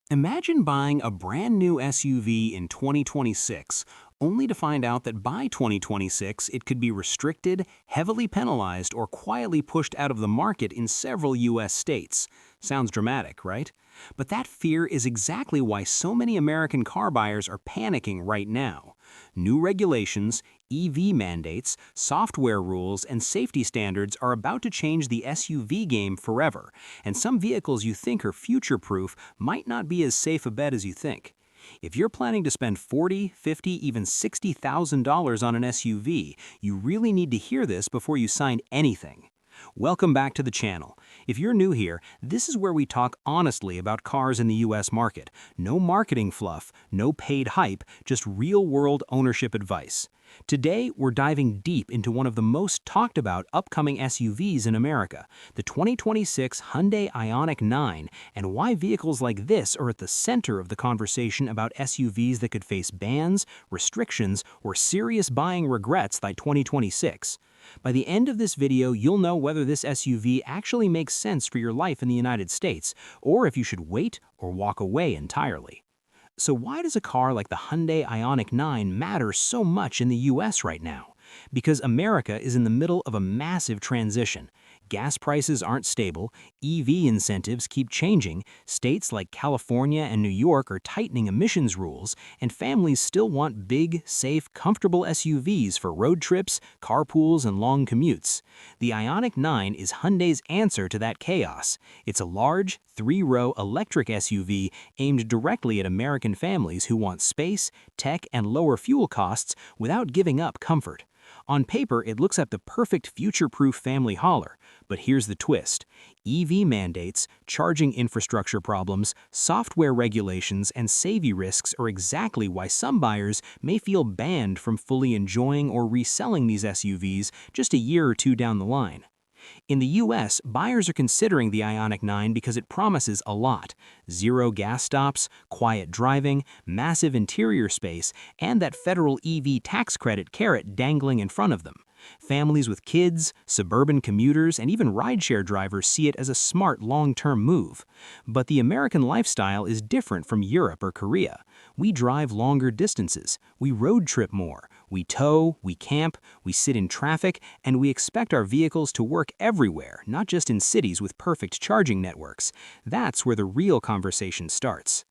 Imagine buying a brand new SUV in 2026, only to find out that by 2026 it could be restricted, heavily penalized, or quietly pushed out of the market in several US states. Sounds dramatic, right? But that fear is exactly why so many American car buyers are panicking right now. New regulations, EV mandates, software rules, and safety standards are about to change the SUV game forever, and some vehicles you think are future-proof might not be as safe a bet as you think. If you're planning to spend $40, $50, even $60,000 on an SUV, you really need to hear this before you sign anything. Welcome back to the channel. If you're new here, this is where we talk honestly about cars in the US market. No marketing fluff, no paid hype, just real-world ownership advice. Today, we're diving deep into one of the most talked about upcoming SUVs in America, the 2026 Hyundai Ioniq 9, and why vehicles like this are at the center of the conversation about SUVs that could face bans, restrictions, or serious buying regrets by 2026. By the end of this video, you'll know whether this SUV actually makes sense for your life in the United States, or if you should wait or walk away entirely. So why does a car like the Hyundai Ioniq 9 matter so much in the US right now? Because America is in the middle of a massive transition. Gas prices aren't stable, EV incentives keep changing, states like California and New York are tightening emissions rules, and families still want big, safe, comfortable SUVs for road trips, carpools, and long commutes. The Ioniq 9 is Hyundai's answer to that chaos. It's a large, three-row electric SUV aimed directly at American families who want space, tech, and lower fuel costs without giving up comfort. On paper, it looks like the perfect future-proof family hauler, but here's the twist. EV mandates, charging infrastructure problems, software regulations, and safety risks are exactly why some buyers may feel banned from fully enjoying or reselling these SUVs just a year or two down the line. In the US, buyers are considering the Ioniq 9 because it promises a lot: zero gas stops, quiet driving, massive interior space, and that federal EV tax credit carrot dangling in front of them. Families with kids, suburban commuters, and even rideshare drivers see it as a smart long-term move. But the American lifestyle is different from Europe or Korea. We drive longer distances, we road trip more, we tow, we camp, we sit in traffic, and we expect our vehicles to work everywhere, not just in cities with perfect charging networks. That's where the real conversation starts.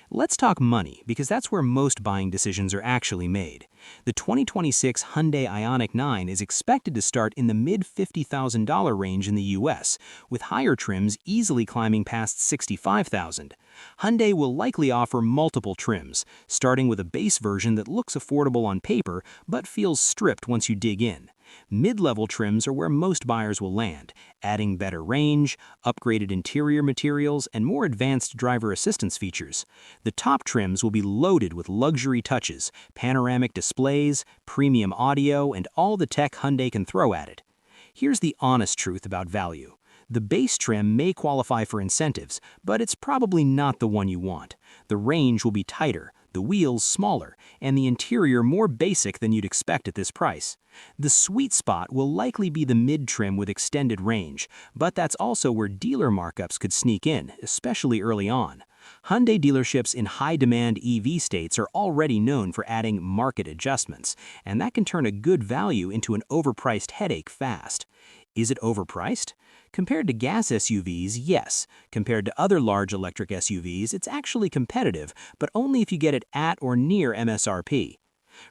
Let's talk money, because that's where most buying decisions are actually made. The 2026 Hyundai Ioniq 9 is expected to start in the mid-$50,000 range in the US, with higher trims easily climbing past $65,000. Hyundai will likely offer multiple trims, starting with a base version that looks affordable on paper but feels stripped once you dig in. Mid-level trims are where most buyers will land, adding better range, upgraded interior materials, and more advanced driver assistance features. The top trims will be loaded with luxury touches, panoramic displays, premium audio, and all the tech Hyundai can throw at it. Here's the honest truth about value. The base trim may qualify for incentives, but it's probably not the one you want. The range will be tighter, the wheels smaller, and the interior more basic than you'd expect at this price. The sweet spot will likely be the mid-trim with extended range, but that's also where dealer markups could sneak in, especially early on. Hyundai dealerships in high-demand EV states are already known for adding market adjustments, and that can turn a good value into an overpriced headache fast. Is it overpriced? Compared to gas SUVs, yes. Compared to other large electric SUVs, it's actually competitive, but only if you get it at or near MSRP.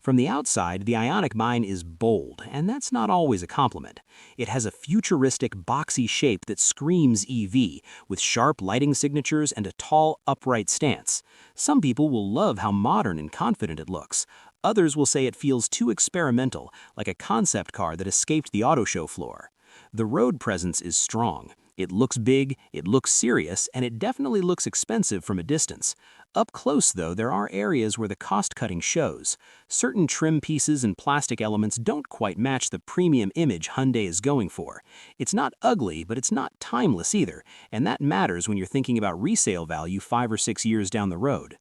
From the outside, the Ioniq 9 is bold, and that's not always a compliment. It has a futuristic, boxy shape that screams EV, with sharp lighting signatures and a tall, upright stance. Some people will love how modern and confident it looks. Others will say it feels too experimental, like a concept car that escaped the auto show floor. The road presence is strong. It looks big, it looks serious, and it definitely looks expensive from a distance. Up close, though, there are areas where the cost-cutting shows. Certain trim pieces and plastic elements don't quite match the premium image Hyundai is going for. It's not ugly, but it's not timeless either, and that matters when you're thinking about resale value 5 or 6 years down the road.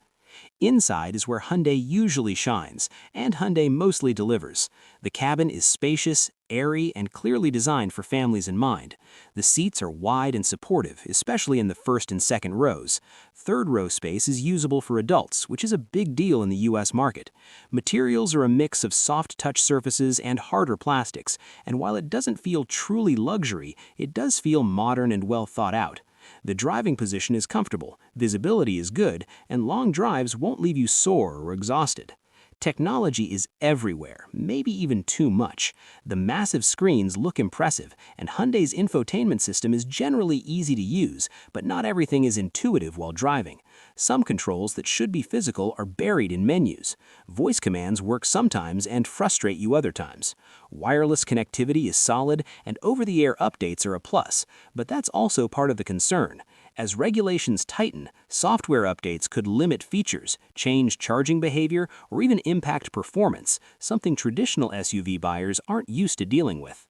Inside is where Hyundai usually shines, and Hyundai mostly delivers. The cabin is spacious, airy, and clearly designed for families in mind. The seats are wide and supportive, especially in the first and second rows. Third row space is usable for adults, which is a big deal in the US market. Materials are a mix of soft touch surfaces and harder plastics, and while it doesn't feel truly luxury, it does feel modern and well thought out. The driving position is comfortable, visibility is good, and long drives won't leave you sore or exhausted. Technology is everywhere, maybe even too much. The massive screens look impressive, and Hyundai's infotainment system is generally easy to use, but not everything is intuitive while driving. Some controls that should be physical are buried in menus. Voice commands work sometimes and frustrate you other times. Wireless connectivity is solid, and over-the-air updates are a plus, but that's also part of the concern. As regulations tighten, software updates could limit features, change charging behavior, or even impact performance, something traditional SUV buyers aren't used to dealing with.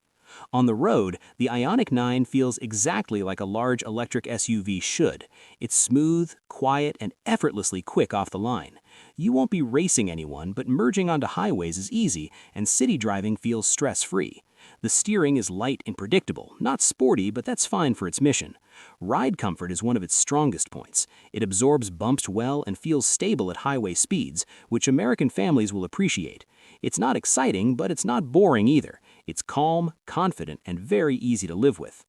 On the road, the Ioniq 9 feels exactly like a large electric SUV should. It's smooth, quiet, and effortlessly quick off the line. You won't be racing anyone, but merging onto highways is easy, and city driving feels stress-free. The steering is light and predictable, not sporty, but that's fine for its mission. Ride comfort is one of its strongest points. It absorbs bumps well and feels stable at highway speeds, which American families will appreciate. It's not exciting, but it's not boring either. It's calm, confident, and very easy to live with.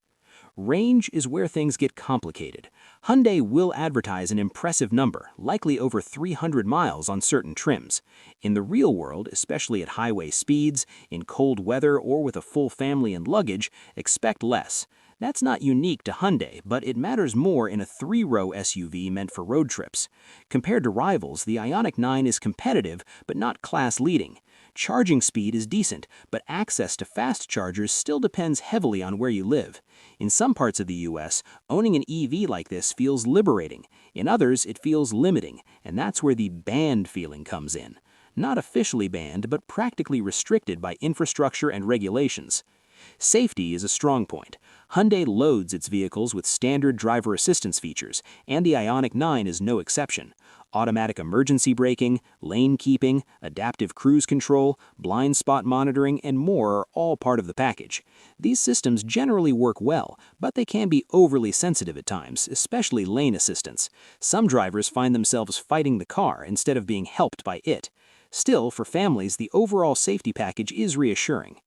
Range is where things get complicated. Hyundai will advertise an impressive number, likely over 300 miles on certain trims. In the real world, especially at highway speeds, in cold weather, or with a full family and luggage, expect less. That's not unique to Hyundai, but it matters more in a three-row SUV meant for road trips. Compared to rivals, the Ioniq 9 is competitive, but not class-leading. Charging speed is decent, but access to fast chargers still depends heavily on where you live. In some parts of the US, owning an EV like this feels liberating. In others, it feels limiting, and that's where the banned feeling comes in. Not officially banned, but practically restricted by infrastructure and regulations. Safety is a strong point. Hyundai loads its vehicles with standard driver assistance features, and the Ioniq 9 is no exception. Automatic emergency braking, lane keeping, adaptive cruise control, blind spot monitoring, and more are all part of the package. These systems generally work well, but they can be overly sensitive at times, especially lane assistance. Some drivers find themselves fighting the car instead of being helped by it. Still, for families, the overall safety package is reassuring.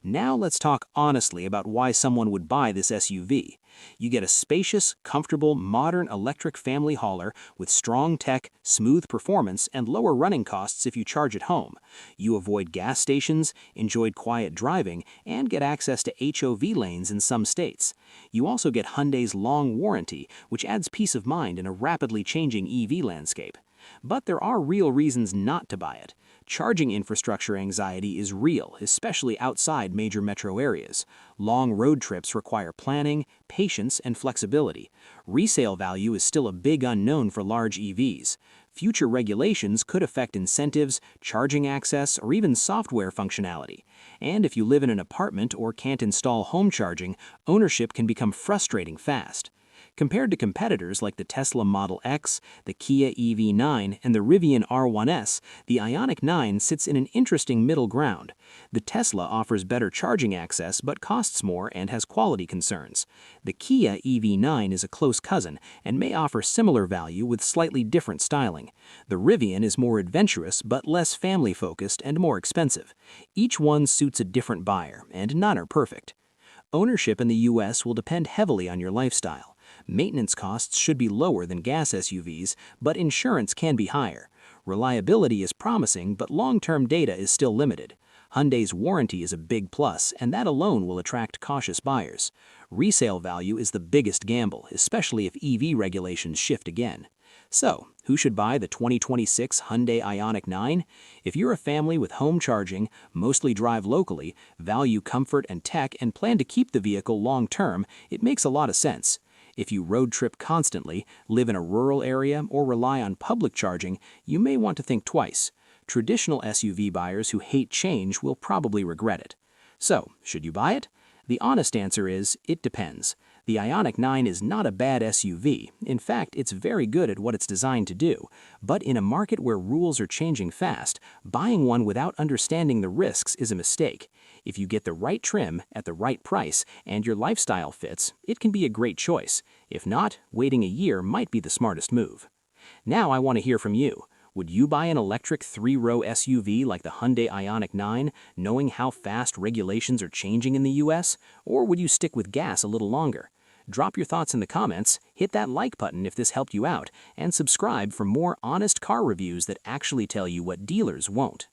Now let's talk honestly about why someone would buy this SUV. You get a spacious, comfortable, modern electric family hauler with strong tech, smooth performance, and lower running costs if you charge at home. You avoid gas stations, enjoy quiet driving, and get access to HOV lanes in some states. You also get Hyundai's long warranty, which adds peace of mind in a rapidly changing EV landscape. But there are real reasons not to buy it. Charging infrastructure anxiety is real, especially outside major metro areas. Long road trips require planning, patience, and flexibility. Resale value is still a big unknown for large EVs. Future regulations could affect incentives, charging access, or even software functionality. And if you live in an apartment or can't install home charging, ownership can become frustrating fast. Compared to competitors like the Tesla Model X, the Kia EV9, and the Rivian R1S, the Ioniq 9 sits in an interesting middle ground. The Tesla offers better charging access but costs more and has quality concerns. The Kia EV9 is a close cousin and may offer similar value with slightly different styling. The Rivian is more adventurous but less family-focused and more expensive. Each one suits a different buyer, and none are perfect. Ownership in the US will depend heavily on your lifestyle. Maintenance costs should be lower than gas SUVs, but insurance can be higher. Reliability is promising, but long-term data is still limited. Hyundai's warranty is a big plus, and that alone will attract cautious buyers. Resale value is the biggest gamble, especially if EV regulations shift again. So, who should buy the 2026 Hyundai Ioniq 9? If you're a family with home charging, mostly drive locally, value comfort and tech, and plan to keep the vehicle long-term, it makes a lot of sense. If you road trip constantly, live in a rural area, or rely on public charging, you may want to think twice. Traditional SUV buyers who hate change will probably regret it. So, should you buy it? The honest answer is, it depends. The Ioniq 9 is not a bad SUV. In fact, it's very good at what it's designed to do. But in a market where rules are changing fast, buying one without understanding the risks is a mistake. If you get the right trim at the right price and your lifestyle fits, it can be a great choice. If not, waiting a year might be the smartest move. Now I want to hear from you. Would you buy an electric 3-row SUV like the Hyundai Ioniq 9, knowing how fast regulations are changing in the US? Or would you stick with gas a little longer? Drop your thoughts in the comments, hit that like button if this helped you out, and subscribe for more honest car reviews that actually tell you what dealers won't.